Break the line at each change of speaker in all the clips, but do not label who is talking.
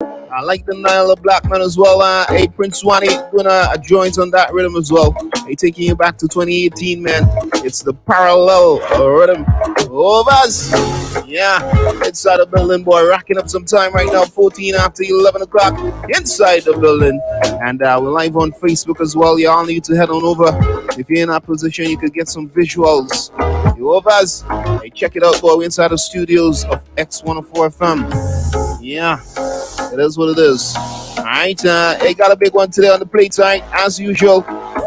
I like the Nile of Blackman as well. Hey, Prince Wani doing a joint on that rhythm as well. Hey, taking you back to 2018, man. It's the parallel rhythm. Overs. Yeah, inside the building, boy. Racking up some time right now. 14 after 11 o'clock inside the building. And we're live on Facebook as well. Y'all need to head on over. If you're in that position, you could get some visuals. You overs. Hey, check it out, boy. We're inside the studios of X104 FM. Yeah. It is what it is. Alright, I got a big one today on the plate tonight, as usual.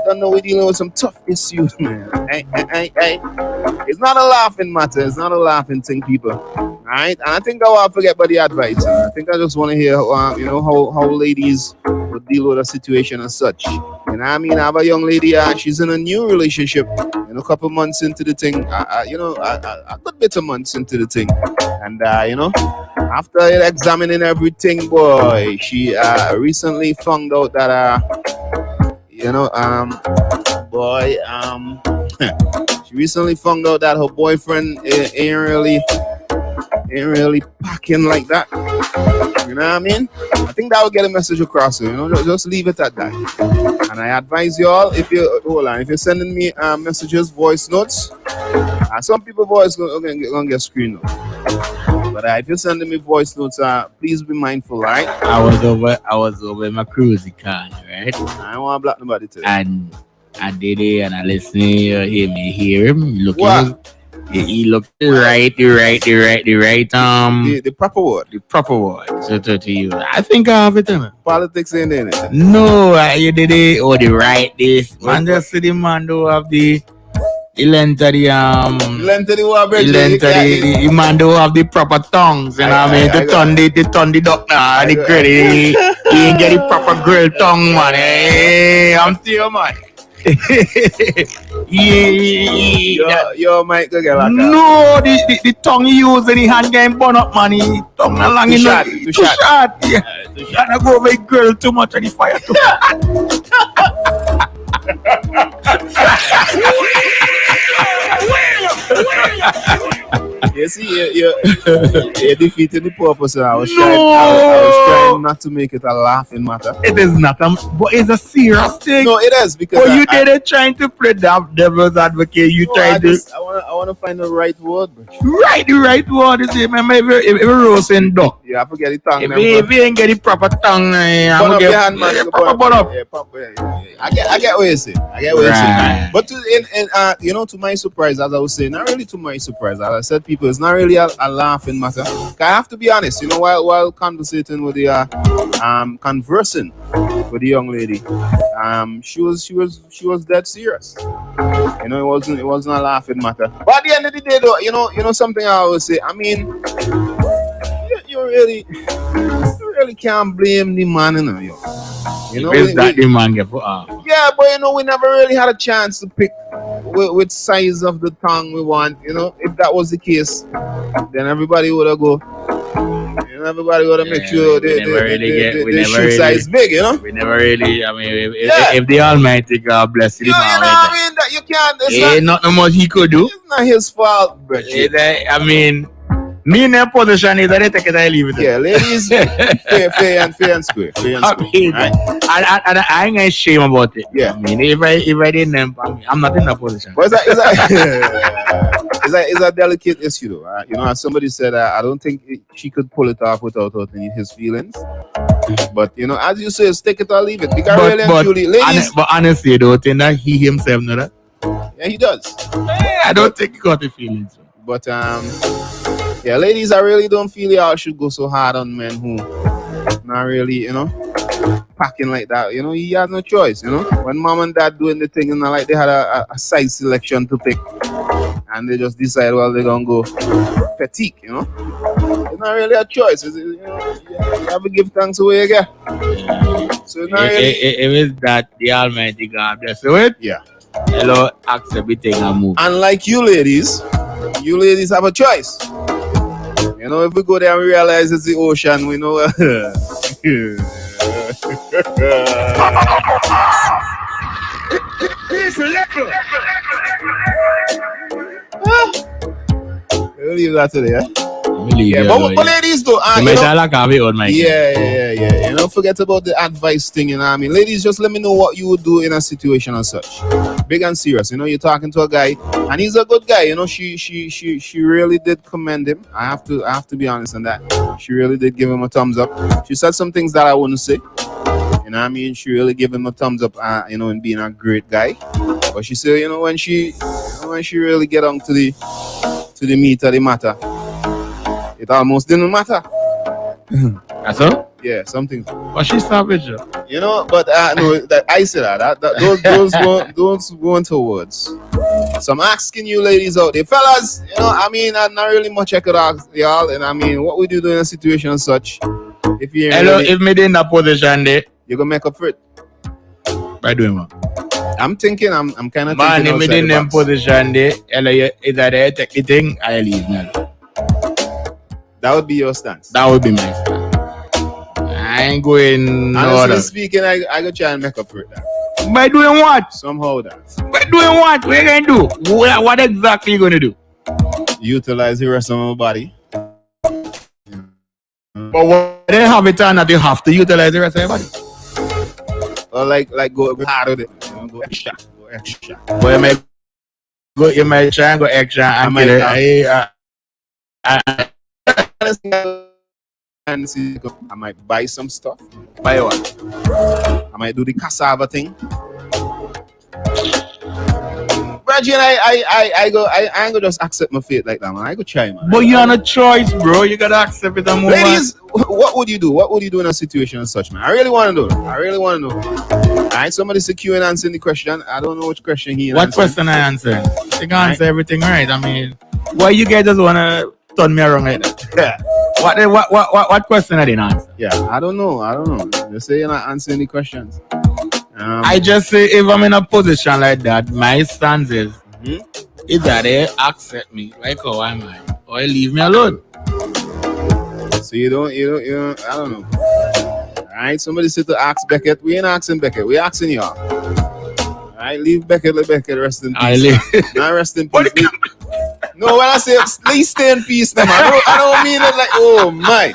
Don't know we're dealing with some tough issues, man. Hey. It's not a laughing matter. It's not a laughing thing, people. Alright, and I think I will forget about the advice. I think I just want to hear, how ladies would deal with a situation as such. You know what I mean? I have a young lady. She's in a new relationship. A couple months into the thing. A good bit of months into the thing, and after examining everything, boy, she recently found out that she recently found out that her boyfriend ain't really packing like that. You know what I mean? I think that will get a message across. Just leave it at that. And I advise you all, if you're sending me messages, voice notes, some people voice gonna get screened up. But if you're sending me voice notes, please be mindful, right?
I was over in my cruising car, right?
I don't want to block nobody today.
And I did it, and I listened. Hear him looking.
What?
He looked right.
The proper word.
The proper word. So to you, I think I have it.
Politics ain't in it.
No, you did it. Or the right this. Man, just see the man do have the length of the the man do have the proper tongues. You know what I mean? The tongue the doctor, the credit. He ain't get the proper grill tongue, man. Hey, I'm still man.
Your mic go get like
no, the tongue he use and the hand game burn up, man. He tongue along
too
in
short.
Yeah. And I go over grill too much and the fire too
You see, you're defeating the purpose. I was trying not to make it a laughing matter.
It is not, but it's a serious thing.
No, it is because
you didn't trying to play that devil's advocate. You tried to.
I want to find the right word.
Right, the right word is it. Remember, if roasting duck.
Yeah, I forget the tongue.
If you ain't get the proper tongue, I'm gonna get
hand, man.
proper up.
Yeah. I get what you're saying. But to my surprise, as I was saying, not really to my surprise, as I said, people, it's not really a laughing matter. I have to be honest, while conversating with the conversing with the young lady, she was dead serious. It wasn't a laughing matter. But at the end of the day, though, something I always say. I mean, you really can't blame the man,
The man get put off.
Yeah, but we never really had a chance to pick which size of the tongue we want. If that was the case, then everybody would have go. Everybody would have make sure the shoe size big.
We never really. I mean, if the Almighty God bless you,
I mean that you can't.
It's not much he could do.
It's not his fault, bro.
I mean. Me in that position is that I take it, I leave it.
Yeah, ladies, fair and square.
Right? I ain't ashamed about it.
Yeah.
I mean, if I didn't, I'm not in that position.
But it's a delicate issue, though. As somebody said, I don't think she could pull it off without hurting his feelings. But as you say, stick it or leave it. Because really and truly, ladies.
But honestly, I don't think that he himself know that.
Yeah, he does.
I don't think he got the feelings.
But yeah, ladies, I really don't feel y'all should go so hard on men who not really, packing like that. He has no choice. When mom and dad doing the thing, like they had a size selection to pick, and they just decide, well, they're gonna go petite. It's not really a choice. You have to give thanks away again. So it's not really.
If it's that the Almighty God bless you with,
yeah.
Hello, accept everything and move.
Unlike you ladies have a choice. If we go there and realize it's the ocean, we know. We'll leave that today, Yeah, but ladies though,
you might like have it on my
yeah. You don't forget about the advice thing, you know what I mean? Ladies, just let me know what you would do in a situation as such. Big and serious, you know, you're talking to a guy and he's a good guy, you know, she really did commend him. I have to be honest on that. She really did give him a thumbs up. She said some things that I wouldn't say. You know what I mean? She really gave him a thumbs up, you know, in being a great guy. But she said, you know, when she really get on to the meat of the matter, it almost didn't matter.
That's all?
Yeah, something.
But she's savage.
You know, but no, that I said that those going towards. So I'm asking you ladies out there, fellas, you know, I mean, not really much I could ask y'all, and I mean, what would you do in a situation as such? If you
if me in that position there,
you're gonna make up for it.
By doing what?
I'm thinking, I'm kind of
man,
thinking.
Man, if me in them position there, either they take the thing, I leave me alone.
That would be your stance.
That would be my stance. I ain't going.
Honestly speaking, I go try and make up for it. That.
By doing what?
Somehow that.
By doing what? What you gonna do? What exactly you gonna do?
Utilize the rest of my body.
But what they have it on that you have to utilize the rest of your body.
Or like go hard with it. You know, go extra.
But you might try and go extra and
and see, I might buy some stuff. Buy what? I might do the cassava thing. Bridget, I ain't gonna just accept my fate like that, man. I go try, man.
But you have no choice, bro. You gotta accept it and move on.
Ladies, what would you do? What would you do in a situation as such, man? I really want to know. Alright, somebody's securing answering the question. I don't know which question he
What question I answer? You can answer everything right. I mean, why you guys just wanna turn me around like that?
Yeah.
What question I didn't answer?
Yeah, I don't know. They say you're not answering the questions.
I just say if I'm in a position like that, my stance is either they accept me like how am I, or leave me alone.
So you don't I don't know. Alright, somebody said to ask Beckett. We ain't asking Beckett, we asking y'all. Alright, leave Beckett, let Beckett rest in peace. Not rest in peace. No, when I say please stay in peace, man, I don't mean it like, oh my.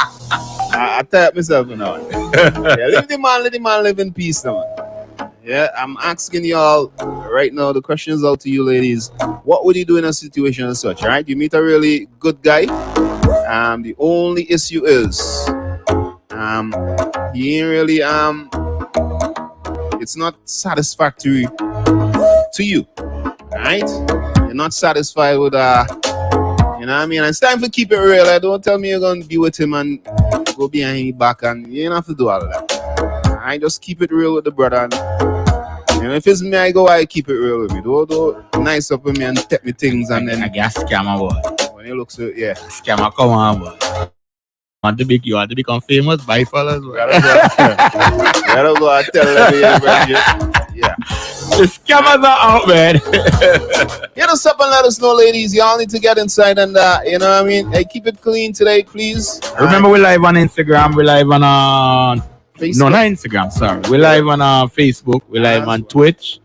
I type myself now. Yeah, let the man live in peace now. Yeah, I'm asking y'all right now. The question is out to you, ladies. What would you do in a situation as such? Right? You meet a really good guy. The only issue is, he ain't really it's not satisfactory to you. Right? You're not satisfied with you know what I mean? And it's time to keep it real. Like, don't tell me you're gonna be with him and go behind his back, and you don't have to do all of that. I just keep it real with the brother. And, you know, if it's me, I keep it real with me. Don't nice up with me and take me things and then
I get scammer boy.
When you look so yeah.
Scammer come on boy. You want to become famous, bye fellas.
Gotta go and tell them, yeah.
The scammers are out, man.
Hit us up and let us know, ladies. Y'all need to get inside and you know what I mean? Hey, keep it clean today, please.
Remember, we live on Instagram, we live on Facebook. No, not Instagram, sorry. We live on Facebook, we live on Twitch,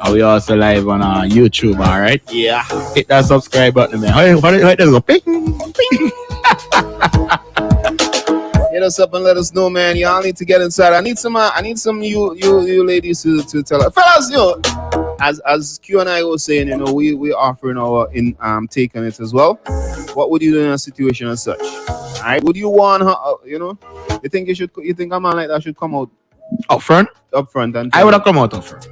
and we also live on YouTube, alright?
Yeah.
Hit that subscribe button, man. Hey, what does go ping, ping.
Hit us up and let us know, man. Y'all need to get inside. I need some you ladies to tell us. Fellas, you know, as Q and I was saying, you know, we offering our take on it as well. What would you do in a situation as such? Alright, would you want her, you know? You think a man like that should come out
up front?
And
I would have come out up front.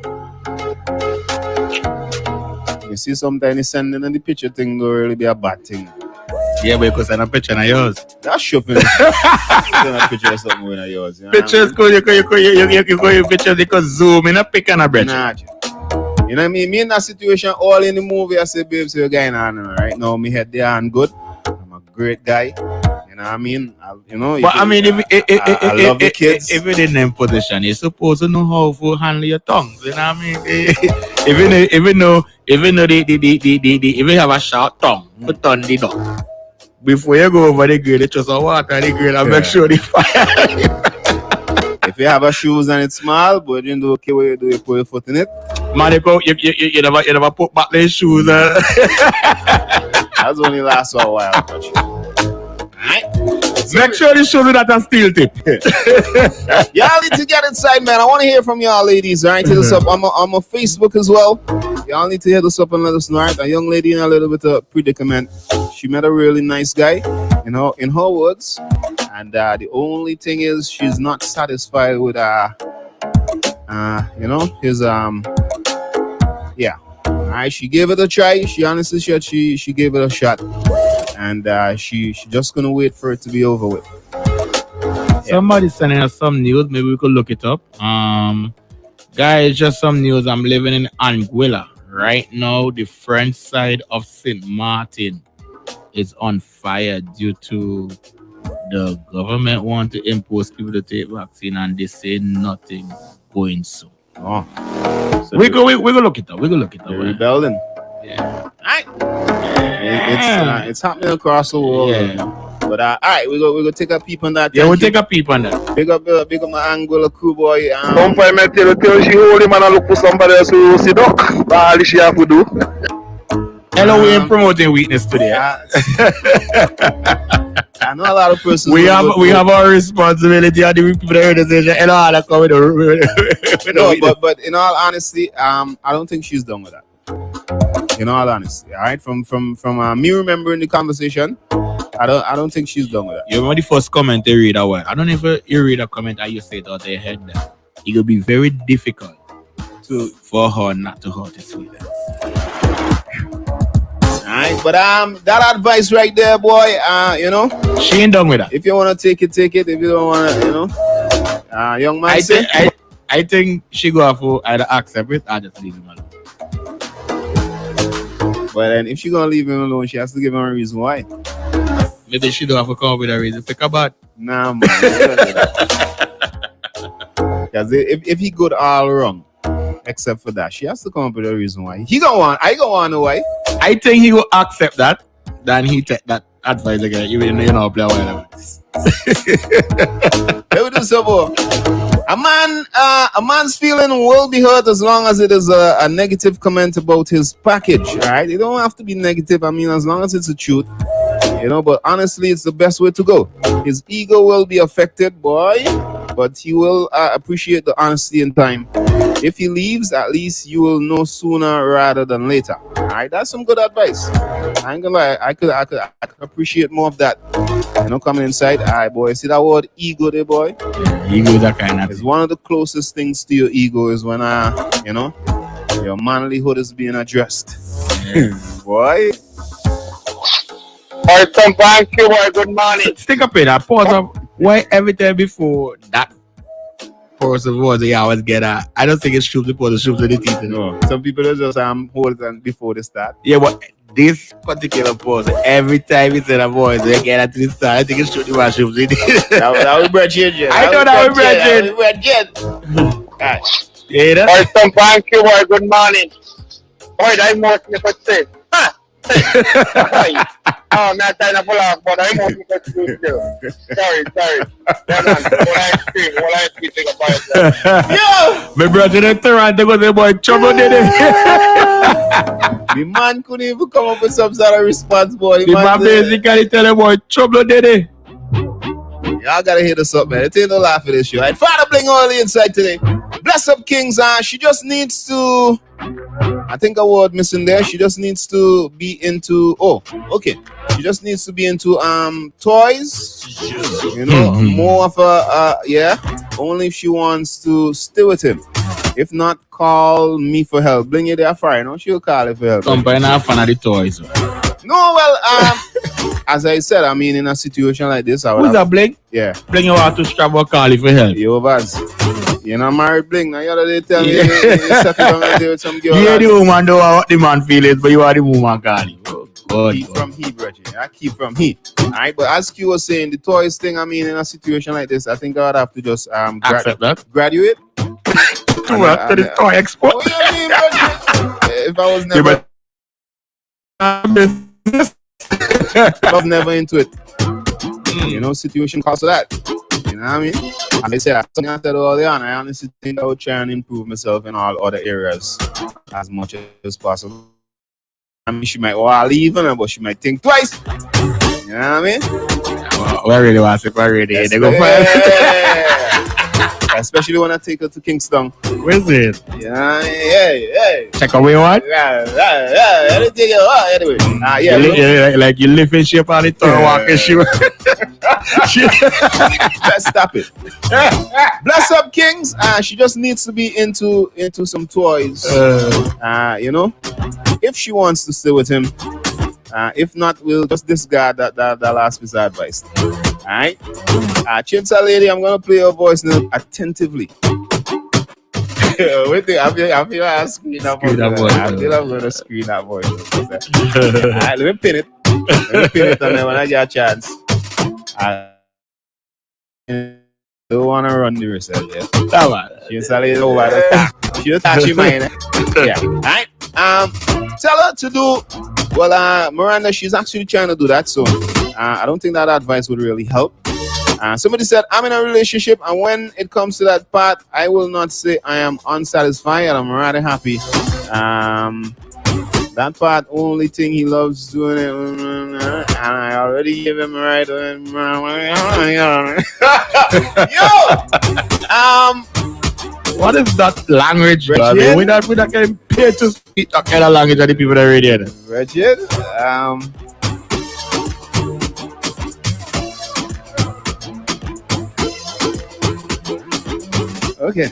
You see, sometimes sending in the picture thing will really be a bad thing.
Yeah, because I'm a picture of yours.
That's shopping. Send a picture of something with yours. You know
pictures cool. You pictures. You could zoom in a pic and a bread.
Nah, you know what I mean? Me in that situation, all in the movie, I say, babe, so you're going on right now. Me head there and good. I'm a great guy. You know what I mean?
But I mean,
I love the kids.
If you're in them position, you're supposed to know how to handle your tongues. You know what I mean? Even though if you have a short tongue, put on the dog. Before you go over the grill, you just water the grill and make sure the fire.
If you have a shoes and it's small, but you do okay what you do, you put your foot in it.
Man, you never put back the shoes.
That's only lasts for a while. Alright?
Make sure the shows that a steel tip.
Y'all need to get inside, man. I want to hear from y'all ladies. Alright, hit us up on my Facebook as well. Y'all need to hit us up and let us know. Alright, a young lady in a little bit of predicament. She met a really nice guy, in her words, and the only thing is she's not satisfied with his yeah. Alright, she gave it a try. She honestly said she gave it a shot, and she just gonna wait for it to be over with.
Somebody sending us some news. Maybe we could look it up. Guys, just some news. I'm living in Anguilla right now. The French side of St. Martin is on fire due to the government want to impose people to take vaccine, and they say nothing going so.
Oh, so
we go look it up. We go look it up.
Rebelling.
Yeah.
Alright. It's happening across the world.
Yeah.
But alright, we go take a peep on that.
Yeah, we'll take a peep on that.
Big up my Anguilla crew boy.
Some point me tell she hold him and look for somebody else who sit up. All she have to do.
Hello, we ain't promoting weakness today.
I know a lot of persons.
We have our responsibility on the people that heard us. Hello, I come with
no, but in all honesty, I don't think she's done with that. In all honesty, all right. From me remembering the conversation, I don't think she's done with that.
You remember the first comment they read out? I don't know if you read a comment and you say it out of your head that it will be very difficult for her not to hurt his feelings.
Alright, but that advice right there, boy,
she ain't done with that.
If you wanna take it. If you don't wanna, young man,
I think she go have to either accept it or just leave him alone.
But then if she gonna leave him alone, she has to give him a reason why.
Maybe she don't have to come up with a reason. Pick a bat.
Nah, man. Because if he good all wrong, except for that, she has to come up with a reason why. I gonna want to know why.
I think he will accept that. Then he take that advice again. Even though you know play well.
Let me do some more. A man's feeling will be hurt as long as it is a negative comment about his package. All right, it don't have to be negative. I mean, as long as it's a truth, But honestly, it's the best way to go. His ego will be affected, boy, but he will appreciate the honesty in time. If he leaves, at least you will know sooner rather than later. All right, that's some good advice. I ain't gonna lie, I could appreciate more of that. Coming inside. All right, boy. See that word ego there, boy?
Yeah, ego is that kind of
It's one of the closest things to your ego is when your manlyhood is being addressed.
Yeah.
Boy.
Alright, thank you, boy. Good morning.
Stick up in that pause of why every time before that person was they always get I don't think it's shoot before the shoot to the teeth.
No. Some people are just hold on before they start.
Yeah, but this particular pause, every time he said a voice, they get at the start. I think it's shooting my shoes.
That was Brad Jen.
I know that was Brad Jen.
Alright.
Yeah,
Alright, thank you, boy. Good morning. Alright, I'm more than a say. Oh, not trying to pull off, but I'm more than a say. Sorry. What I think about it.
Yo!
My brother in Toronto got the boy trouble did it.
The man couldn't even come up with some sort of response, boy.
The man basically tell the boy trouble did it.
Y'all gotta hit us up, man. It ain't no laugh at this show. Right? Father Bling all the inside today. Bless up Kings. She just needs to. I think a word missing there. She just needs to be into. Oh, okay. She just needs to be into toys. More of only if she wants to stay with him. If not, call me for help. Bling it there fire. She'll call it for help.
Company not fan of the toys.
No, well, as I said, I mean, in a situation like this, I would.
Who's that, Bling?
Yeah.
Bling you out to struggle call you for help.
Yo, Vaz. You're not married, Bling. Now, the other day tell me you settled down there with some girl.
Yeah, the woman know what the man feels, but you are the woman calling.
Keep from he, Bridget. I keep from he. Alright, but as Q was saying, the toys thing, I mean, in a situation like this, I think I would have to just
accept that.
Graduate.
To the toy export.
What do you mean, Bridget? If I was never. I was never into it. Situation calls for that. You know what I mean? And I said, something I said earlier on, I honestly think I would try and improve myself in all other areas as much as possible. I mean, she might want to leave, but she might think twice. You know what I mean?
We're ready, Wasip. We're ready.
Yes,
They go
especially when I take her to Kingston.
Where's it?
Yeah.
Check away what?
Yeah. Anything, anyway.
Like you live in shape on the tour walking shoe.
Let's stop it. Bless up, Kings. She just needs to be into some toys. You know, if she wants to stay with him. If not, we'll just discard that last piece of advice. Alright? Chinsa lady, I'm gonna play your voice now attentively. Wait, I feel I'll screen that voice. I feel I'm gonna screen that voice. Alright, let me pin it. And then when I get a chance, I don't wanna run the research yet. Chinsa lady over the top. She'll touch your mind. Yeah. Alright? Tell her to do. Well, Miranda, she's actually trying to do that, so I don't think that advice would really help. Somebody said, I'm in a relationship, and when it comes to that part, I will not say I am unsatisfied, and I'm rather happy. That part, only thing he loves doing it, and I already gave him a right. Yo!
What is that language? I mean, we not getting paid to speak that kind of language of the people that are radio.
Regid? Okay.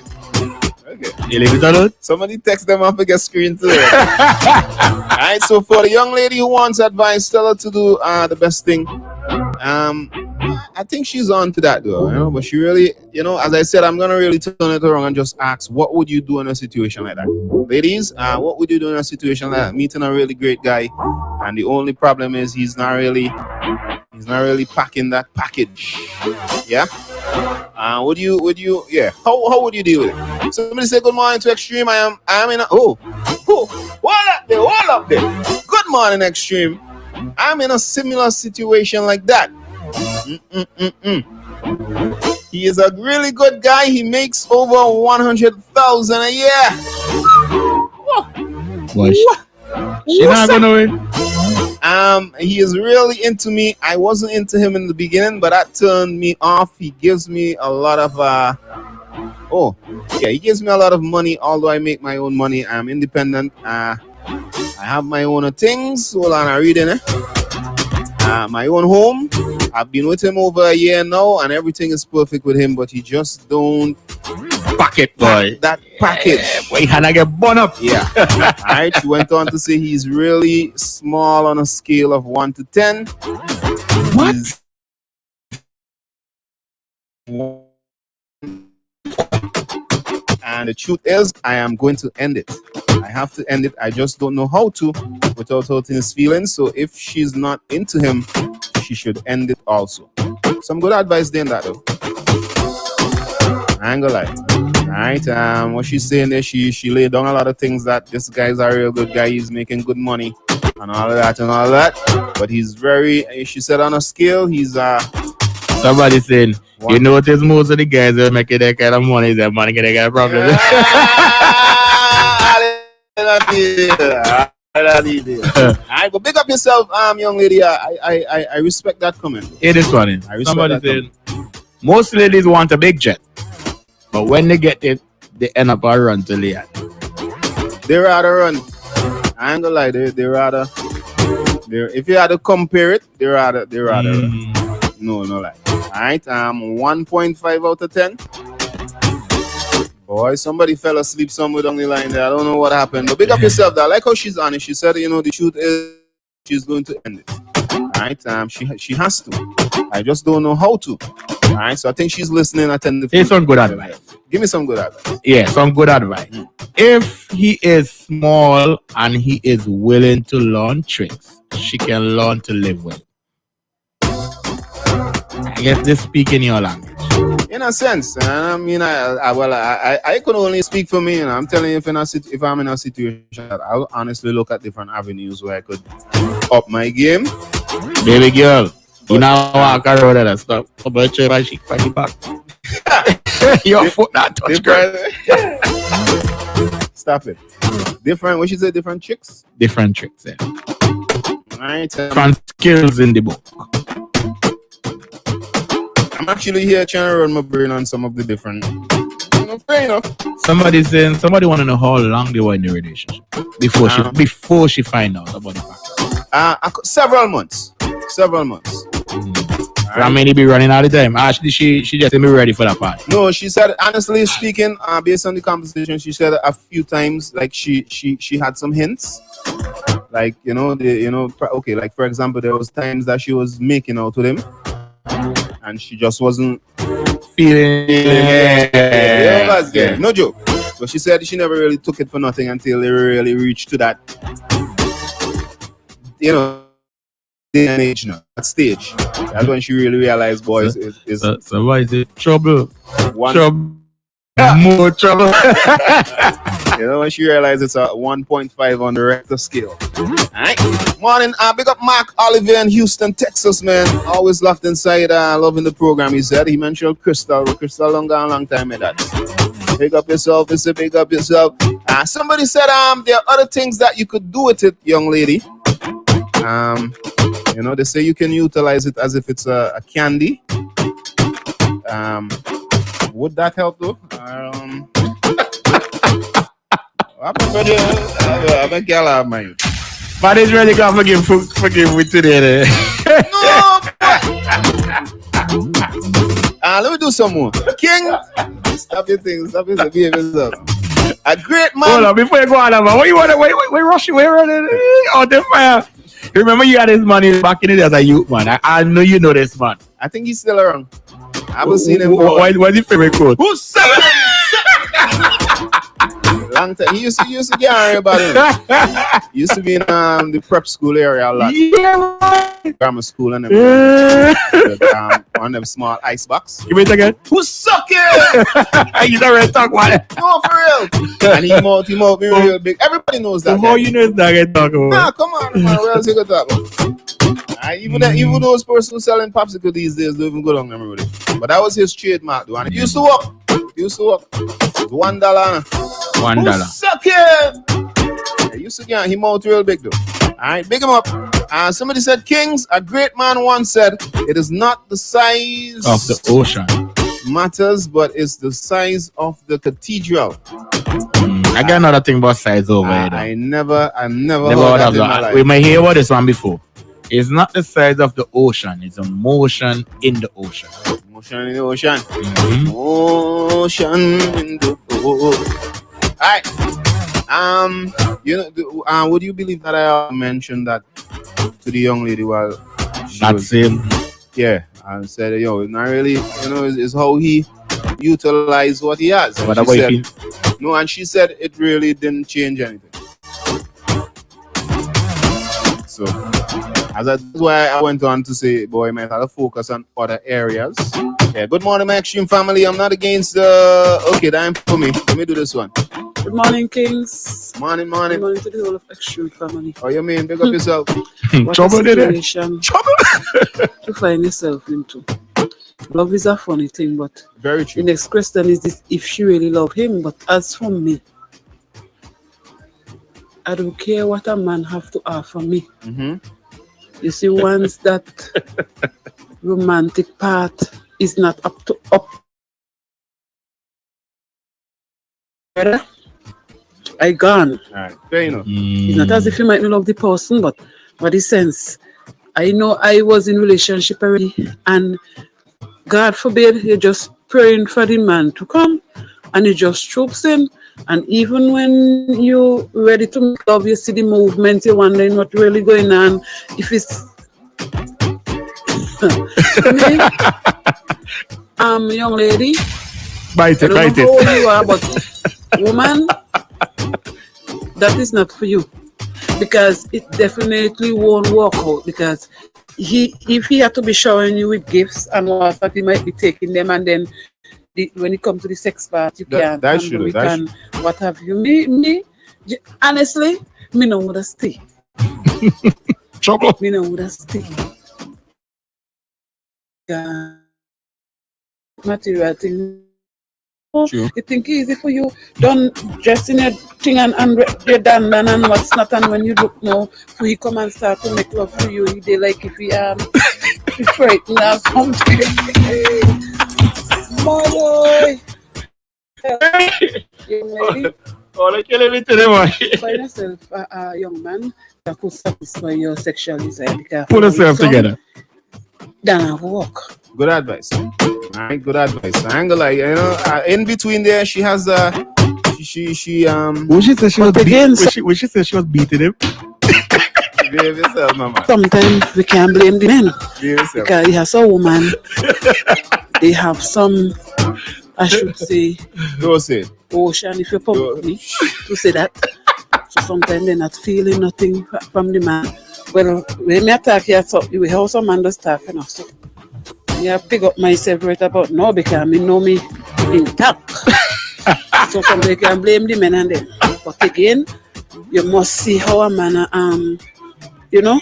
You leave it alone?
Somebody text them off against screen too. Alright, so for the young lady who wants advice, tell her to do the best thing. I think she's on to that though, you know, but she really, you know, as I said, I'm gonna really turn it around and just ask, what would you do in a situation like that? Ladies, what would you do in a situation like that? Meeting a really great guy, and the only problem is he's not really packing that package. Yeah. Would you yeah, how would you deal with it? Somebody say good morning to Extreme. I am in a hold up there. Good morning, Extreme. I'm in a similar situation like that. He is a really good guy. He makes over 100,000 a year.
What? She not gonna win.
He is really into me. I wasn't into him in the beginning, but that turned me off. He gives me a lot of he gives me a lot of money, although I make my own money. I'm independent. I have my own things. Hold on, I'm reading it. My own home. I've been with him over a year now, and everything is perfect with him, but he just don't
packet boy.
That package.
Boy, can I get bun up?
Yeah. Alright, she went on to say he's really small on a scale of 1 to 10.
What?
And the truth is, I am going to end it. I have to end it. I just don't know how to without hurting his feelings. So if she's not into him, she should end it also. Some good advice there in that though. I ain't gonna lie. Alright, what she's saying there, she laid down a lot of things that this guy's a real good guy, he's making good money and all of that. But he's very, she said on a scale, he's
somebody saying, you notice most of the guys that make that kind of money, that money can get a problem.
Alright, but big up yourself, young lady. I respect that comment.
It is funny. Somebody saying, most ladies want a big jet, but when they get it, they end up a run to Leon.
They rather run. I ain't gonna lie, they rather. If you had to compare it, they rather run. No lie. Alright, 1.5 out of 10. Boy, somebody fell asleep somewhere down the line there. I don't know what happened. But big up yourself, though. I like how she's honest. She said, you know, the truth is she's going to end it. Alright, she has to. I just don't know how to. Alright, so I think she's listening attentively.
Here's some good advice.
Give me some good advice.
Yeah, some good advice. If he is small and he is willing to learn tricks, she can learn to live with. I guess they speak in your language.
In a sense, I mean, I could only speak for me. And I'm telling you, if I'm in a situation, I'll honestly look at different avenues where I could up my game.
Baby girl, you now walk around and stuff. About your back. Your foot not touch, girl.
Stop it. Different. What she say? Different tricks.
Different tricks. Yeah.
Right.
Different skills in the book.
I'm actually here trying to run my brain on some of the different.
Somebody want to know how long they were in the relationship before she find out about the fact.
Several months.
I mean, he be running all the time. Actually, she just be ready for that part.
No, she said, honestly speaking, based on the conversation, she said a few times, like she had some hints, like okay, like for example, there was times that she was making out with him, and she just wasn't
feeling.
No joke. But she said she never really took it for nothing until they really reached to that, day and age now, that stage. That's when she really realized, boys, is
so why is it trouble?
Trouble.
More trouble.
When she realized it's a 1.5 on the Richter scale. Alright. Morning, big up Mark Oliver in Houston, Texas, man. Always locked inside, loving the program, he said. He mentioned Crystal long time at that. Big up yourself, big up yourself. Somebody said there are other things that you could do with it, young lady. They say you can utilize it as if it's a candy. Would that help though? I'm a girl of mine.
But it's really gonna forgive me today.
No! Let me do some more. King! Stop your things, behave yourself. A great man.
Hold on, before you go on, what you want to wait, rush, wait, running on the fire. Remember you had this money back in the day as a youth, man. I know you know this man.
I think he's still around. I haven't seen him.
What's your favorite quote?
Who's 7? Long time. He used to get angry about him. He used to be in the prep school area a lot.
Yeah.
Grammar school and everything. On them small ice box.
Give me it again.
Who's sucking?
You don't really talk about it.
No, for real. And he mouth me real big. Everybody knows that.
How you know it's not going to talk about?
Nah, come on, man. Where else you going to talk about? Even those persons selling popsicle these days don't even go down them really. But that was his trademark, though. And it used to work. $1.
$1.
Suck it! He used to get him out real big, though. Alright, big him up. Somebody said, Kings, a great man once said, it is not the size
of the ocean
matters, but it's the size of the cathedral.
I got another thing about size over here.
I never heard
that in my life. We may hear about this one before. It's not the size of the ocean, it's a motion in the ocean.
Motion in the ocean.
Mm-hmm.
Motion in the ocean. Alright. Would you believe that I mentioned that to the young lady while she was
him?
Yeah, and said, it's not really, it's how he utilized what he has. And no, and she said it really didn't change anything. So, that's why I went on to say, boy, might have to focus on other areas. Yeah, good morning, my Extreme family. I'm not against okay, time for me. Let me do this one.
Good morning, Kings.
Morning.
Good morning to the whole of Extreme family.
Oh, you mean? Big up yourself.
Trouble, did it?
Trouble
to find yourself into. Love is a funny thing, but
very true.
The next question is this, if she really love him. But as for me, I don't care what a man have to offer me.
Mm-hmm.
You see, once that romantic part is not up. I gone.
All right, fair enough.
It's not as if you might not love the person, but for the sense, I know I was in relationship already, and God forbid you're just praying for the man to come, and he just troops in, and even when you're ready to make love, you see the movement, you're wondering what's really going on. If it's young lady,
bite
I don't
it.
know how old you are, but woman, that is not for you, because it definitely won't work out. Because if he had to be showing you with gifts and what that he might be taking them, and then when it comes to the sex part, you can't. What have you? Me, honestly, me no would stay.
Trouble.
Me no would stay. Material thing.
True.
You think easy for you, don't dress in your thing and you're done and what's not, and when you look now, so he come and start to make love for you, they like if he if you frightened or something. Boy. Young lady,
Oh, look at me to the man.
find yourself a young man that could satisfy your sexual desire because
Pull yourself together.
then I walk.
Good advice. Alright, good advice. I ain't gonna lie, you know, in between there, she has she
When she said she was
again,
when she said she was beating him.
behave yourself, no man.
sometimes we can't blame the men
Behave yourself.
because as a woman, they have some, I should say,
Don't say it.
ocean, if you permit me to say that. So sometimes they're not feeling nothing from the man. Well, when me attack here, so we have some man does talk enough. So I pick up myself right about now because me know me intact. So somebody can blame the men and them. But again, you must see how a man you know,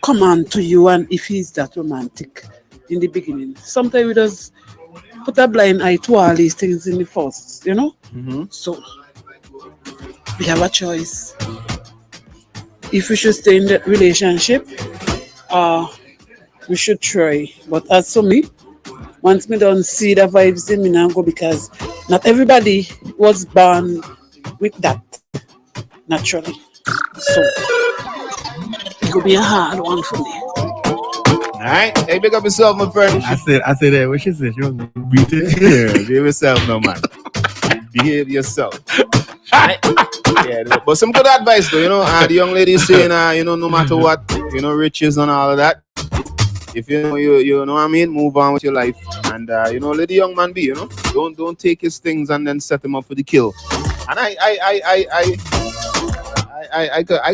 come on to you and if he's that romantic in the beginning. Sometimes we just put a blind eye to all these things in the first, you know?
Mm-hmm.
So we have a choice. If we should stay in the relationship, we should try. But as for me, once me don't see the vibes in me now go because not everybody was born with that naturally. So it could be a hard one for me.
Alright, hey, pick up yourself, my friend.
I said that. What she said she was beating.
Yeah, behave yourself, no man. Behave yourself. Alright? Yeah, but some good advice though, you know. The young lady is saying, you know, no matter what, you know, riches and all of that. If you know what I mean, move on with your life, and you know, let the young man be. You know, don't take his things and then set him up for the kill. And I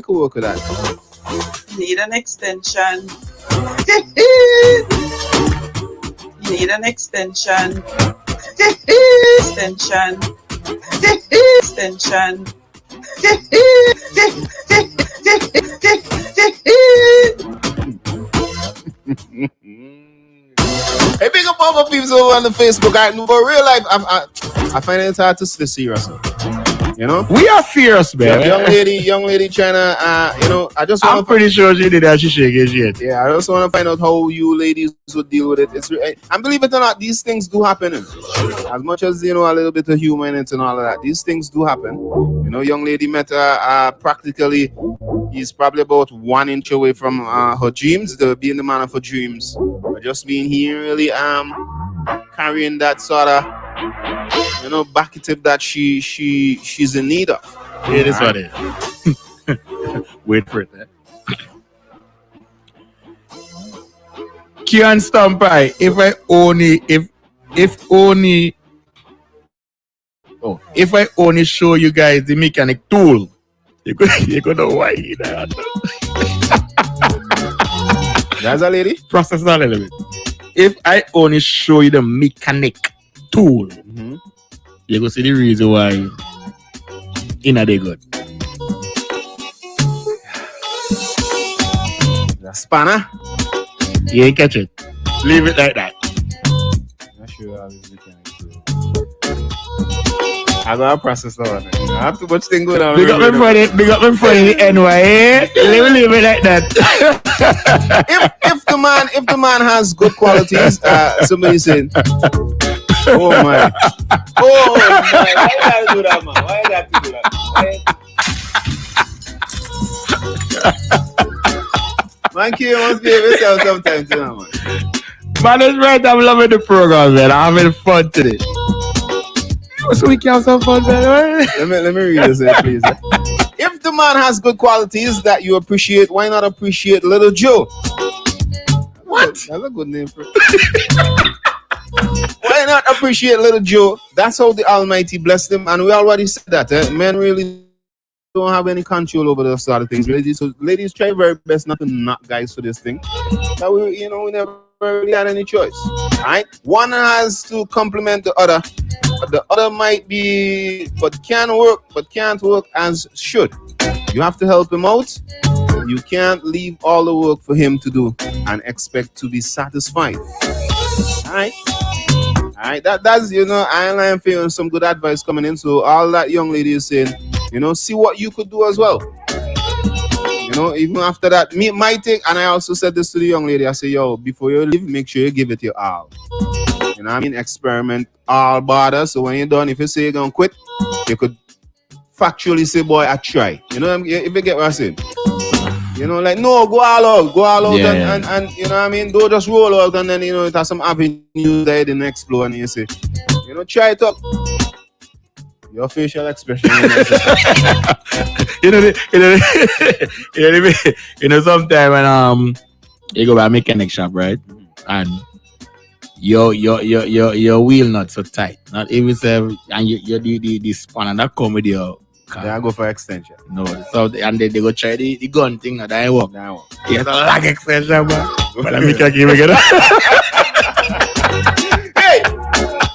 could work with that.
Need an extension. Need an extension. Extension. Extension.
Hey, big up all the people over on the Facebook. But real life, I find it hard to stay serious. You know,
We are serious, man.
young lady trying to, you know, I just want
I'm pretty sure she did that. She shaking shit.
Yeah, I just want to find out how you ladies would deal with it. And believe it or not, these things do happen. As much as, you know, a little bit of humor in it and all of that, these things do happen. You know, young lady met practically, he's probably about 1 inch away from her dreams, being the man of her dreams. But just being here really carrying that sort of, you know, backative that she's in need of.
It is what it is. Wait for it. Kian Stampai, if I only show you guys the mechanic tool, you're gonna why that.
That's a lady?
Process that a little bit. If I only show you the mechanic tool, you're gonna see the reason why inna they good.
The spanner?
You ain't catch it. Leave it like that.
Not sure how this mechanic tool. I gotta process that one. I have too much thing going on.
Big up my friend in the NY. Leave it like that.
if the man has good qualities, somebody said, oh my, why you gotta do that, man? Why you gotta do that? Man, you must behave yourself sometimes, you know, man.
Man, that's right. I'm loving the program, man. I'm having fun today. So we can have some fun, man.
Let me read this here, please. If the man has good qualities that you appreciate, why not appreciate Little Joe? What? That's a good name for it. Why not appreciate Little Joe? That's how the Almighty blessed him, and we already said that. Men really don't have any control over those sort of things. Ladies try very best not to knock guys for this thing. But we never really had any choice. Right? One has to complement the other. But the other might be, but can't work as should. You have to help him out. You can't leave all the work for him to do and expect to be satisfied. Alright? That's, I am feeling some good advice coming in. So all that young lady is saying, see what you could do as well. You know, even after that, my thing, and I also said this to the young lady. I say, yo, before you leave, make sure you give it your all. You know what I mean? Experiment all bother. So when you're done, if you say you're gonna quit, you could factually say, boy, I try. You know, if you get what I'm saying. You know, like, no, go all out, and you know what I mean? Don't just roll out and then, you know, it has some avenues that you didn't explore, and you say, you know, try it up. Your facial expression.
You know, sometimes when you go by a mechanic shop, right? And your wheel not so tight. Not even say, and you the spanner that come with your car.
Then I go for extension.
No, so and they go try the gun thing that I work. Yes, I like extension, but I make a give it.
Hey,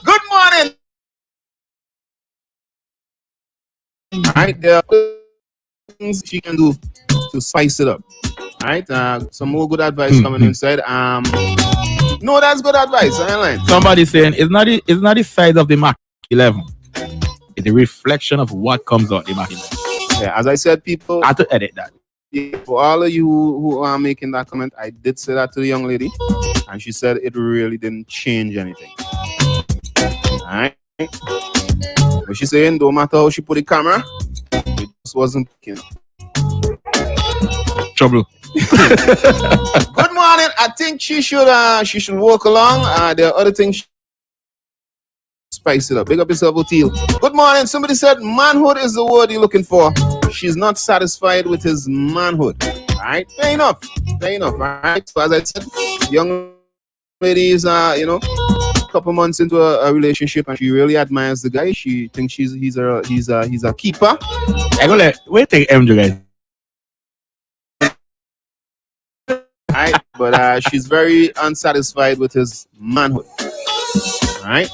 good morning. Alright, there are things she can do to spice it up. Alright, some more good advice coming inside. No, that's good advice.
Somebody saying it's not the size of the Mach 11. It's the reflection of what comes out the Mach 11.
Yeah, as I said, people.
I have to edit that.
Yeah, for all of you who are making that comment, I did say that to the young lady, and she said it really didn't change anything. Alright. But she's saying, no matter how she put the camera, it just wasn't picking up.
Trouble.
Good morning. I think she should walk along. There are other things. Spice it up. Big up yourself, Otil. Good morning. Somebody said manhood is the word you're looking for. She's not satisfied with his manhood. All right. Fair enough. All right. So as I said, young ladies are, you know, a couple months into a relationship, and she really admires the guy. She thinks he's a keeper.
I go like, wait, take MJ guys.
Right, but she's very unsatisfied with his manhood. Right.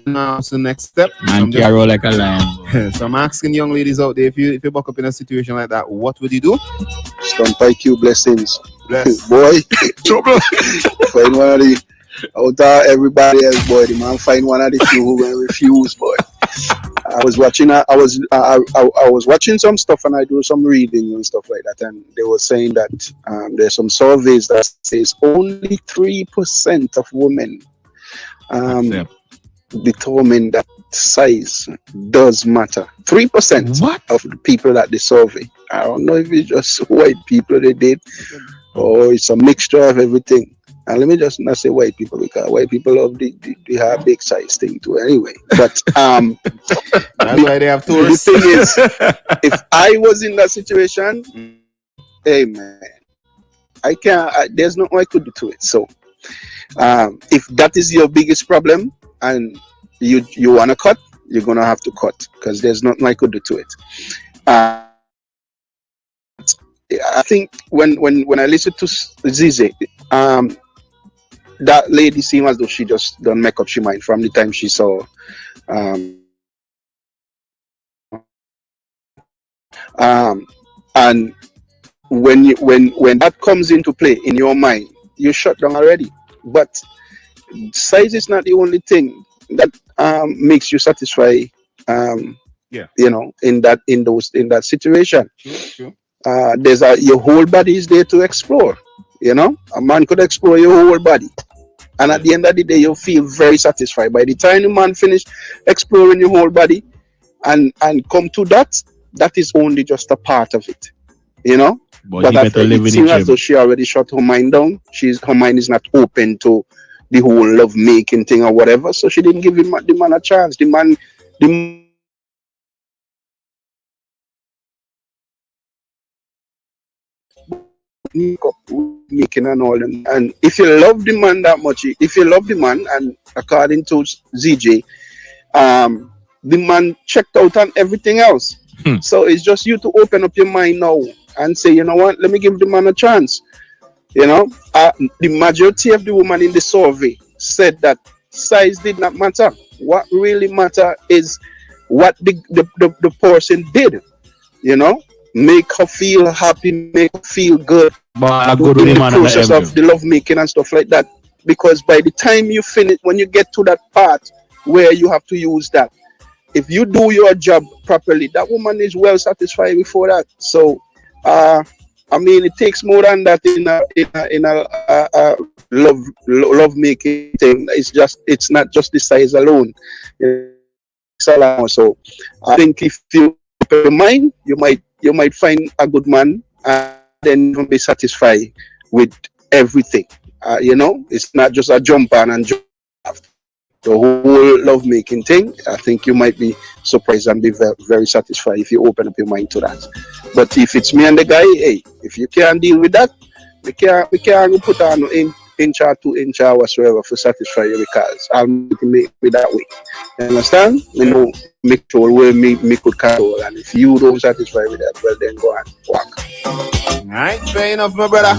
Now, so next step.
Man, can't roll like a lion.
So I'm asking young ladies out there, if you buck up in a situation like that, what would you do?
Stomp IQ blessings.
Bless.
Boy,
Trouble.
find one of the out of everybody else, boy. The man find one of the few who will refuse, boy. I was watching some stuff, and I do some reading and stuff like that, and they were saying that there's some surveys that says only 3% of women determine that size does matter. 3% of the people that they survey. I don't know if it's just white people they did, or it's a mixture of everything. And let me just not say white people, because white people love the have big size thing too anyway. But
that's why they have tourists.
The thing is, if I was in that situation, hey man, I can't. There's nothing I could do to it. So if that is your biggest problem and you want to cut, you're gonna have to cut, because there's nothing I could do to it. I think when I listened to Zize, that lady seemed as though she just don't make up she mind from the time she saw and when that comes into play in your mind, you shut down already. But size is not the only thing that makes you satisfy you know, in that situation.
Sure.
Your whole body is there to explore. You know, a man could explore your whole body, and at the end of the day, you feel very satisfied. By the time the man finish exploring your whole body and come to that is only just a part of it. You know, but it seems as though she already shut her mind down. Her mind is not open to the whole love making thing or whatever, so she didn't give the man a chance. The man making and all them. And if you love the man that much, and according to ZJ, the man checked out on everything else. So it's just you to open up your mind now and say, you know what, let me give the man a chance. You know, the majority of the women in the survey said that size did not matter. What really matter is what the person did. You know, make her feel happy, make her feel good.
But
in the process of the love making and stuff like that. Because by the time you finish, when you get to that part where you have to use that, if you do your job properly, that woman is well satisfied before that. So I mean, it takes more than that in a love making thing. It's not just the size alone. It's allowed. So I think if you open your mind, you might find a good man, and then you'll be satisfied with everything. It's not just a jump on and jump off. The whole love making thing. I think you might be surprised and be very, very satisfied if you open up your mind to that. But if it's me and the guy, hey, if you can't deal with that, we can't put on no inch or 2 inch or whatsoever for satisfy you, because I'll make it that way. You understand? Make sure where me could control, and if you don't satisfy with that, well then go and walk.
Alright, fair enough, my brother.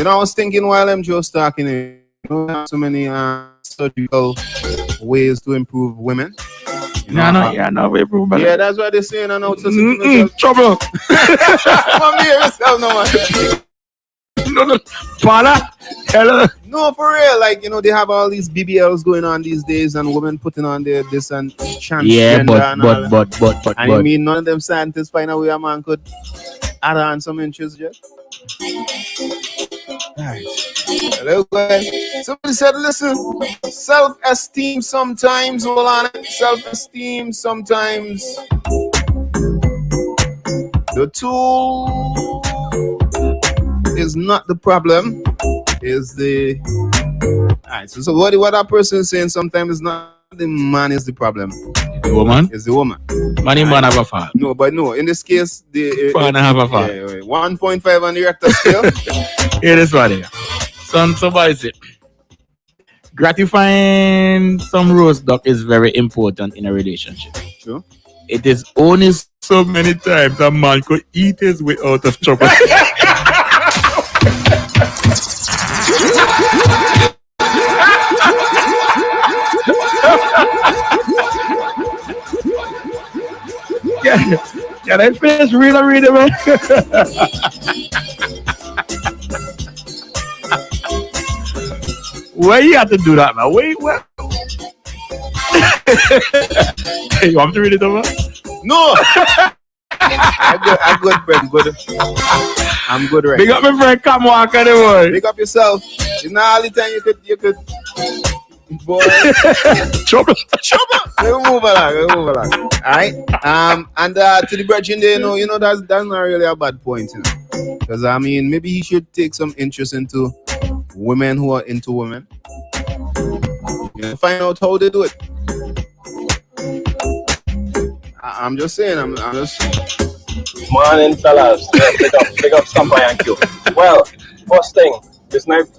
I was thinking while MJ was talking, we have so many surgical ways to improve women.
No, we improve, brother.
Yeah, that's what they're saying. I know.
Trouble.
Come here yourself, no man.
No, father. Hello.
No, for real. Like, they have all these BBLs going on these days, and women putting on their this and transgender.
Yeah,
and all that.
but.
And you mean none of them scientists find a way a man could add on some inches, just? Alright. Hello, guys. Somebody said, listen, self-esteem sometimes, hold on, self-esteem sometimes. The tool is not the problem, is the... Alright, so what that person is saying sometimes is not the man is the problem.
The woman?
It's the woman.
Man have a fault.
No, in this case, the...
Man have a fault.
1.5 on the Richter scale.
Here is what it is. Somebody said, gratifying some roast duck is very important in a relationship.
Sure.
It is only so many times a man could eat his way out of trouble. Can I finish reading, man? Why you have to do that, man? Wait, what? You want me to read it over?
No! I'm good, friend. Good. I'm good, right?
Big up my friend, come walk on the boy.
Big up yourself. It's not all the time you could. Boy.
Trouble.
We'll move along. Alright. And to the brethren there, that's not really a bad point, Because maybe he should take some interest into women who are into women. Find out how they do it. I'm just saying, I'm just...
Morning, fellas. Big up Stampy and Q. Well, first thing,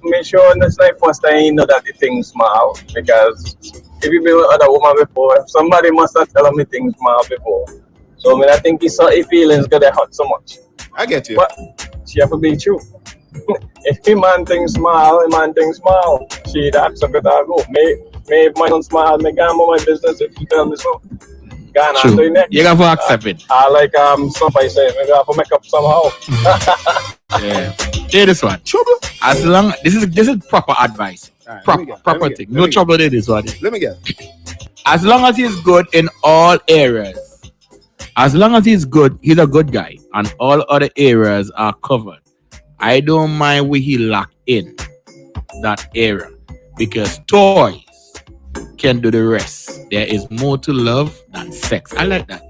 make sure this night first time you know that the thing small, because if you been with other woman before, somebody must have told me things small before. So I think his feelings gonna hurt so much.
I get you.
But she have to be true. If the man thinks small, she accept it all go. May my son small, may go my business if you tell me so.
True. You have to accept it.
I like somebody says, maybe I have to make up somehow.
Yeah. Hear this one. Trouble. As long this is proper advice. Right, proper thing. No trouble in this one.
Let me get.
As long as he's good in all areas. As long as he's good, he's a good guy, and all other areas are covered. I don't mind where he lack in that area, because toys can do the rest. There is more to love than sex. I like that.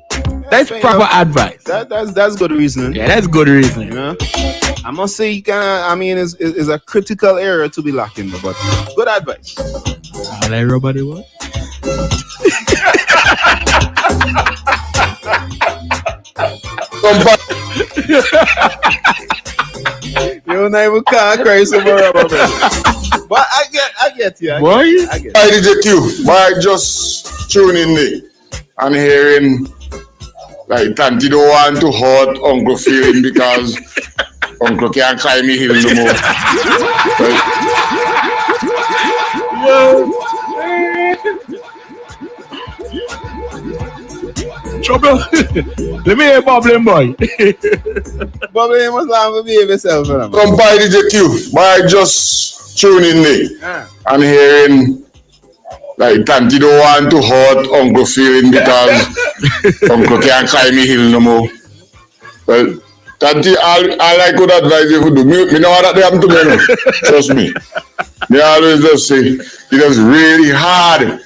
That's proper advice.
That's good reasoning.
Yeah, that's good reasoning.
I must say, it's a critical area to be lacking, but good advice.
I like everybody what?
You never can't cry some more about it. But I get you. I get
I did you. Why just tune in me and hearing like Tanti don't want to hurt Uncle feeling because Uncle can't climb me hill no more.
Trouble. Let me hear Bubbling Boy.
Bubbling must laugh and behave yourself.
Come by the JQ. Why just tune in me and hearing like Tanti don't want to hurt Uncle feeling because Uncle can't climb me hill no more. Well, Tanti, all I could advise you to do, me know what that happen to me, no. Trust me. Me always just say, it is really hard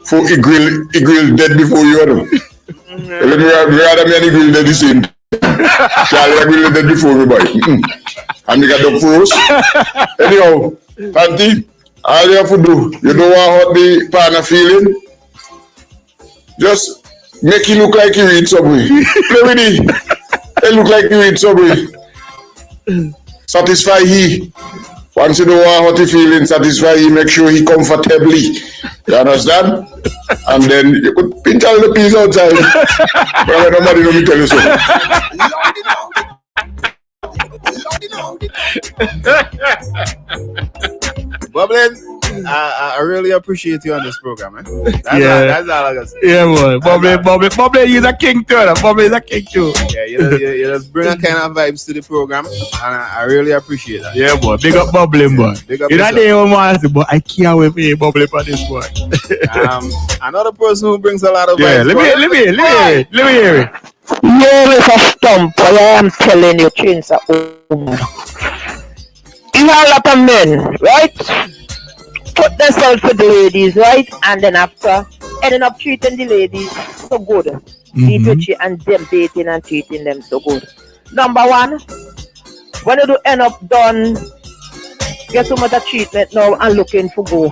for a grill dead before you know. Let me rather me and the grill dead the same. Charlie grill dead before me, boy. And me got the froze. Anyhow, Tanti, all you have to do, you don't want hurt the partner feeling. Just make it look like you eat Subway. Play with it. It look like you eat Subway. Satisfy he. Once you don't want hurt the feeling, satisfy he, make sure he comfortably. You understand? And then you could pinch all the peas outside. But nobody know me tell you so.
Bubbling, I really appreciate you on this program, man. That's all I got to say.
Yeah, boy. Bubbly, he's a king too. Bubbly is a king too.
Yeah, you just bring a kind of vibes to the program, and I really appreciate that.
Yeah, boy. Big up Bubbly, boy.
Big up
You know
yourself.
they want to, but I can't wait for you, Bubbly, for this boy.
Another person who brings a lot of
Yeah,
vibes.
let me hear it.
You is a stump, I am telling you, change a woman. You have a lot of men, right? Put themselves for the ladies, right? And then after, ending up treating the ladies so good. And them dating and treating them so good. Number one, when you do end up done, get too much of treatment now and looking for go.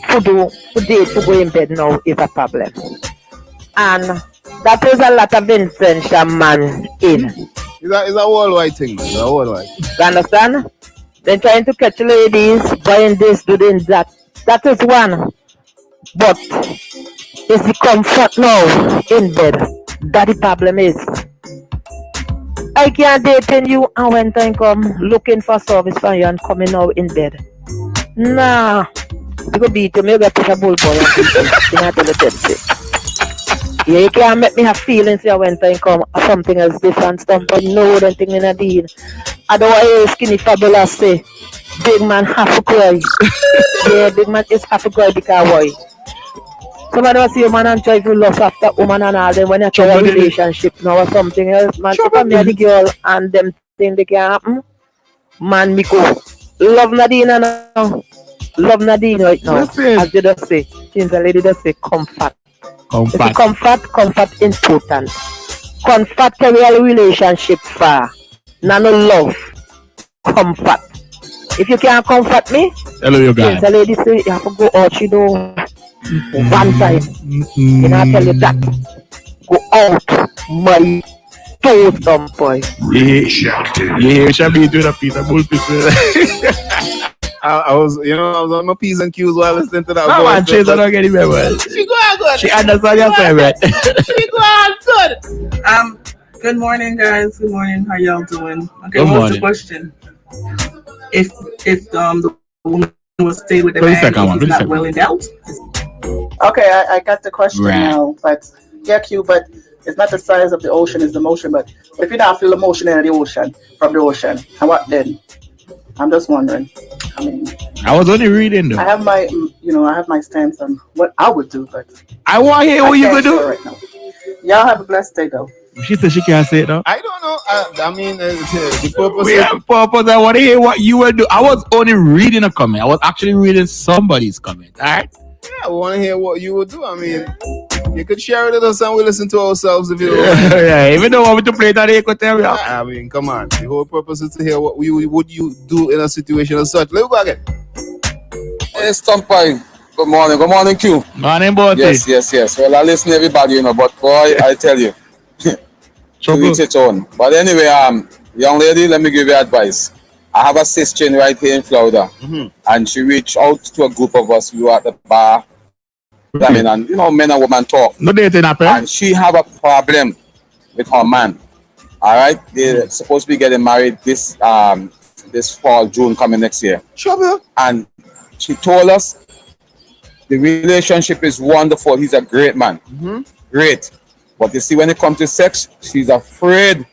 To date, to go in bed now is a problem. And that is a lot of intention man in.
It's a worldwide thing. It's a worldwide.
You understand? They're trying to catch ladies, buying this, doing that. That is one. But it's the comfort now in bed. That the problem is. I can't date you and when time come looking for service for you and coming out in bed. Nah. You go beat you, maybe I push a bull boy and beat you. You know, tell the truth. Yeah, you can't make me have feelings here when time come something else different stuff, but no, don't think in a deal. I don't want to hear skinny fabulous say, big man have to cry. Yeah, big man is have to cry because why? Somebody will see a man and try to lust after woman and all them when you try a relationship now or something else, man. If I'm the girl and them thing they can happen, man, me go. Love Nadine now. Love Nadine right now. As you just say, since the lady just say comfort. Comfort important. Comfort carry a relationship far. No love. Comfort. If you can't comfort me,
hello, you guys.
The lady say you have to go out, she do one time. Can I tell you that? Go out, my toes dumb boy.
Yeah, shall be doing a piece of bullshit.
I was on my P's and Q's while listening to that.
No man, Chase, I don't get it very well.
She go on good.
She understand your favorite.
She go on good.
Good morning, guys. Good morning. How y'all doing? Okay,
Good
what's the
morning.
question? If the woman will stay with the man if he's not well endowed?
Okay, I got the question now, but yeah, Q, but it's not the size of the ocean, it's the motion. But if you don't feel the motion in the ocean, from the ocean, and what then? I'm just wondering. I mean,
I was only reading though.
I have my, I have my stance on what I would do, but
I want to hear what you gonna do
right now. Y'all have a blessed day, though.
She said she can't say it though.
I don't know. I mean, the purpose.
We have purpose. I want to hear what you will do. I was only reading a comment. I was actually reading somebody's comment. All right.
Yeah, I want to hear what you would do. I mean, you could share it with us and we listen to ourselves if you don't.
Yeah, even though I want to play that Equator.
I mean, come on. The whole purpose is to hear what would you do in a situation as such. Let's go again.
Hey, Stumpy. Good morning. Good morning, Q.
Morning, boy.
Yes. Well, I listen to everybody, but boy, I tell you, to each its own. But anyway, young lady, let me give you advice. I have a sister right here in Florida, and she reached out to a group of us. We were at the bar, and men and women talk.
No dating happen.
And she have a problem with her man. All right, they're supposed to be getting married this fall, June coming next year.
Sure.
And she told us the relationship is wonderful. He's a great man, great. But you see, when it comes to sex, she's afraid.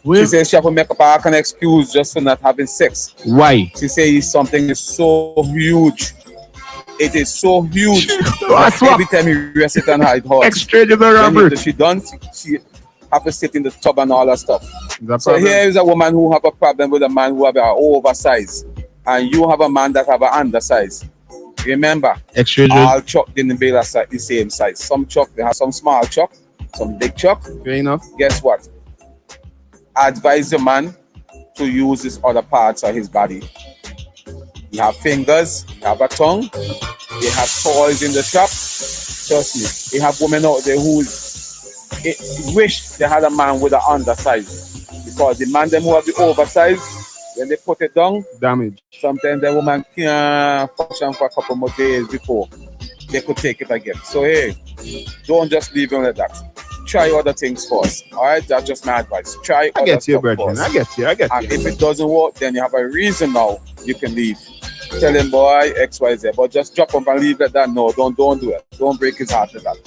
She says she have to make up an excuse just for not having sex.
Why?
She says something is so huge. It is so huge. Every time you rest it on her, it hurts.
Exchange is a robbery.
She done. have to sit in the tub and all that stuff.
That's
So here is a woman who have a problem with a man who have an oversize, and you have a man that have an undersize. Remember, all truck didn't build the same size. Some truck, they have some small truck, some big truck.
Fair enough.
Guess what? Advise the man to use his other parts of his body. You have fingers, you have a tongue, you have toys in the shop. Trust me, you have women out there who wish they had a man with an undersize. Because the man them who have the oversize, when they put it down,
damage.
Sometimes the woman can't function for a couple more days before they could take it again. So hey, don't just leave him like that. Try other things first. All right, that's just my advice. Try other stuff first.
I get you.
And if it doesn't work, then you have a reason now. You can leave. Tell him, boy, X, Y, Z. But just drop him and leave like that. No, don't do it. Don't break his heart with that.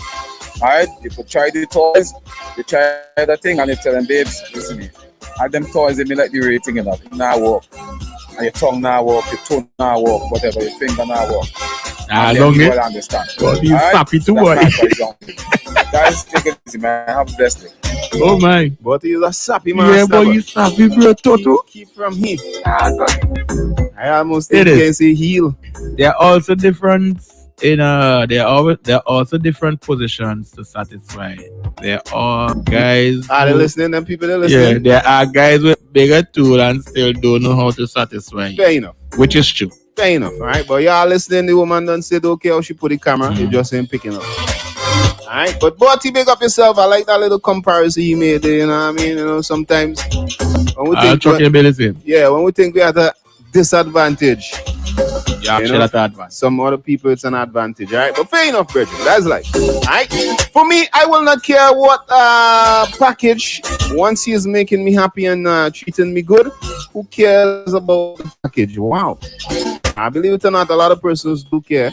All right, you could try the toys. You try the thing, and you tell them, babes, listen me. And them toys, they mean like the rating, you know. It now work. And your tongue now work, your toe now work, whatever, your finger now work.
I
don't understand.
But he's happy to work.
Guys, take it easy, man. Have a blessed day.
Oh my.
But he's a sappy man.
Yeah, but he's sappy, bro, Toto.
Keep from him. I almost think you can say heel.
There are also different there are also different positions to satisfy. There are guys.
Are they listening? Them people are listening.
Yeah, there are guys with bigger tool and still don't know how to satisfy.
Fair enough.
Which is true.
Fair enough. All right, but y'all listening. The woman done said okay how she put the camera. It just ain't picking up. All right, but Borty, big up yourself. I like that little comparison you made there. You know what I mean? You know, sometimes when we think when we think we are at a disadvantage, some other people it's an advantage. All right, but fair enough, Bridget. That's like, all right. For me, I will not care what package. Once he is making me happy and treating me good, who cares about the package? Wow. I believe it or not, a lot of persons do care.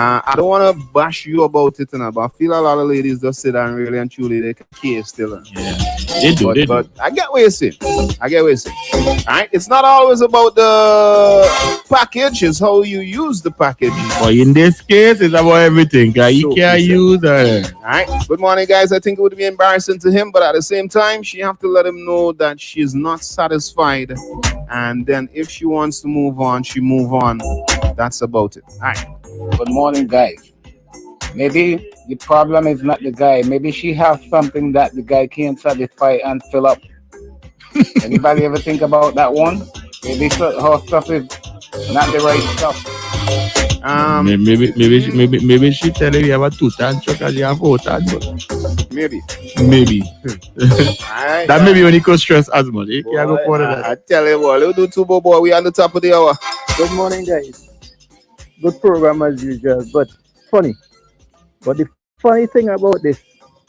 I don't want to bash you about it, but I feel a lot of ladies just sit down really and truly they can care still.
Yeah, they do.
But I get what you're saying. All right, it's not always about the package; it's how you use the package.
But in this case, it's about everything. You can't use it.
All right. Good morning, guys. I think it would be embarrassing to him, but at the same time, she have to let him know that she's not satisfied, and then if she wants to move on, she move on. That's about it. All right.
Good morning, guys. Maybe the problem is not the guy. Maybe she has something that the guy can't satisfy and fill up. Anybody ever think about that one? Maybe her stuff is not the right stuff.
Maybe she tell you have a 2-ton truck and you have 4-ton.
Maybe.
That maybe when you cause stress as much. You can't go for that.
I tell you what, we'll do two boy. We on the top of the hour.
Good morning, guys. Good program as usual, but funny. But the funny thing about this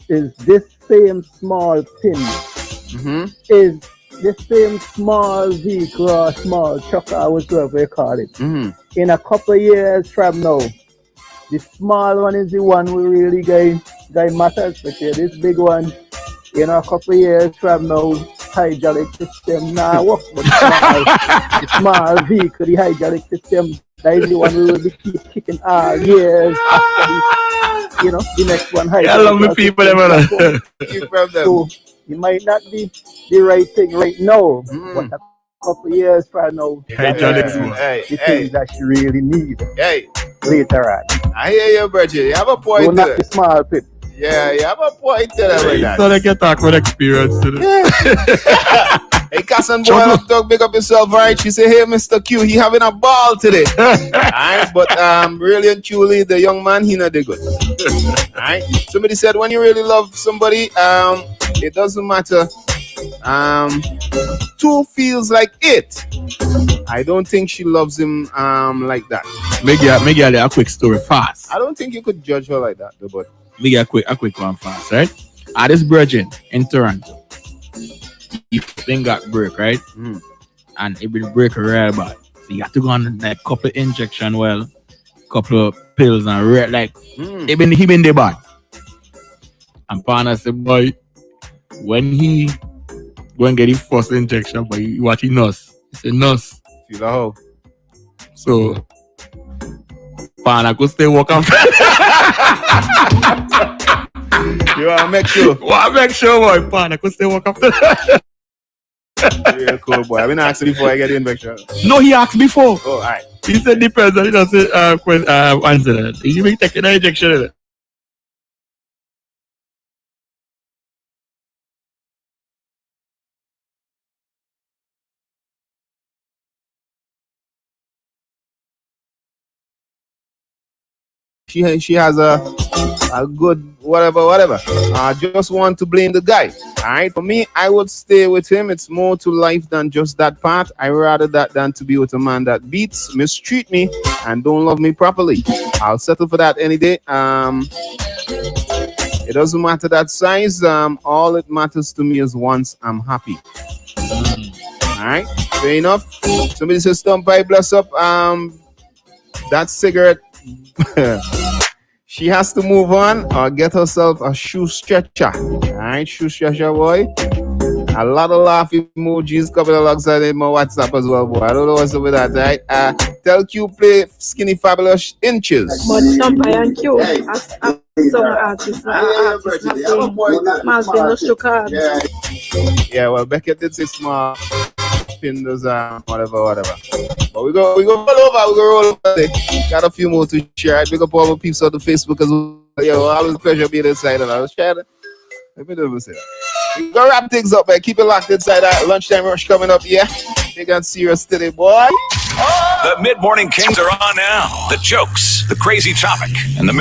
is this same small thing is the same small vehicle or small truck or whatever you call it. In a couple of years from now, the small one is the one who really guy matters. But yeah, this big one, in a couple of years from now, hydraulic system now work, but the small vehicle, the hydraulic system, that is the one we will be kicking all years after the next one.
I love the people,
So it might not be the right thing right now, but a couple of years from now, the things that you really need later on.
I hear you, Bridget. You have a point.
Don't knock the small pit.
Yeah, you have a point to that.
So they can talk with experience today.
Hey, Cassan boy, talk big up yourself, right? She say, hey, Mr. Q, he having a ball today. Alright, but really and truly, the young man, he not the good. Alright. Somebody said when you really love somebody, it doesn't matter. Two feels like it. I don't think she loves him like that.
Make a quick story fast.
I don't think you could judge her like that, though, but
make a quick one fast, right? This virgin in Toronto. If thing got break, right? And it will break real bad. So you have to go on like couple injection, couple of pills and he been the bad. And partner said, boy, when he go and get his first injection, but he watching nurse. He said nurse.
Feel how?
So partner could stay walk on.
You want to make sure?
Boy, partner, could stay walk up to that.
Yeah, cool, boy. I've been asking before I get the infection.
No, he asked before.
Oh, all right.
He said depends on, he doesn't answer that. He be taking an injection in it.
She has a good whatever. I just want to blame the guy. All right, for me, I would stay with him. It's more to life than just that part. I rather that than to be with a man that beats, mistreat me, and don't love me properly. I'll settle for that any day. It doesn't matter that size. All it matters to me is once I'm happy. All right, fair enough. Somebody says, "Stump by bless up." That cigarette. She has to move on or get herself a shoe stretcher. Alright, shoe stretcher, boy. A lot of laugh emojis coming alongside in my WhatsApp as well, boy. I don't know what's up with that, right? Tell Q play Skinny Fabulous Inches.
But Stump and Q, as some artists, must be no show cards.
Yeah, well, Beckett did say small pinders, whatever. But we go roll over. Got a few more to share. Big up all the peeps on the Facebook as well. Yo, always a pleasure being inside. And I was trying to let me never say that. We go wrap things up, man. Keep it locked inside that lunchtime rush coming up, yeah. Big and serious today, boy.
The Mid-Morning Kings are on now. The jokes, the crazy topic, and the